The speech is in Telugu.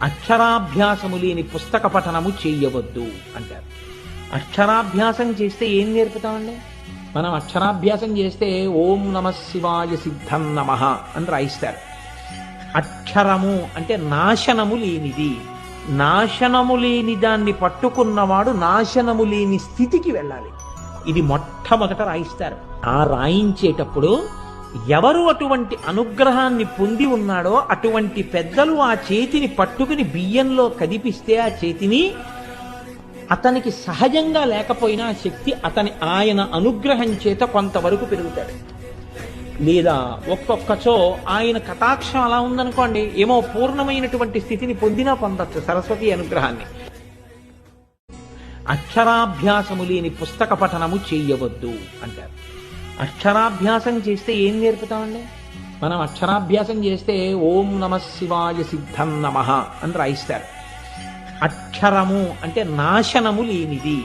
అక్షరాభ్యాసము లేని పుస్తక పఠనము చెయ్యవద్దు అంటారు. అక్షరాభ్యాసం చేస్తే ఏం నేర్పుతామండి? మనం అక్షరాభ్యాసం చేస్తే ఓం నమ శివాయ సిద్ధం నమః అని రాయిస్తారు. అక్షరము అంటే నాశనము లేనిది. నాశనము లేని దాన్ని పట్టుకున్నవాడు నాశనము లేని స్థితికి వెళ్ళాలి. ఇది మొట్టమొదట రాయిస్తారు. ఆ రాయించేటప్పుడు ఎవరు అటువంటి అనుగ్రహాన్ని పొంది ఉన్నాడో అటువంటి పెద్దలు ఆ చేతిని పట్టుకుని బియ్యంలో కదిపిస్తే ఆ చేతిని అతనికి సహజంగా లేకపోయినా ఆ శక్తి ఆయన అనుగ్రహం చేత కొంతవరకు పెరుగుతాడు. లేదా ఒక్కొక్కచో ఆయన కటాక్షం అలా ఉందనుకోండి, ఏమో పూర్ణమైనటువంటి స్థితిని పొందినా పొందొచ్చు సరస్వతి అనుగ్రహాన్ని. అక్షరాభ్యాసము లేని పుస్తక పఠనము చెయ్యవద్దు అంటారు. అక్షరాభ్యాసం చేస్తే ఏం నేర్పుతామండి? మనం అక్షరాభ్యాసం చేస్తే ఓం నమ శివాయ సిద్ధం నమః అని రాయిస్తారు. అక్షరము అంటే నాశనము లేనిది.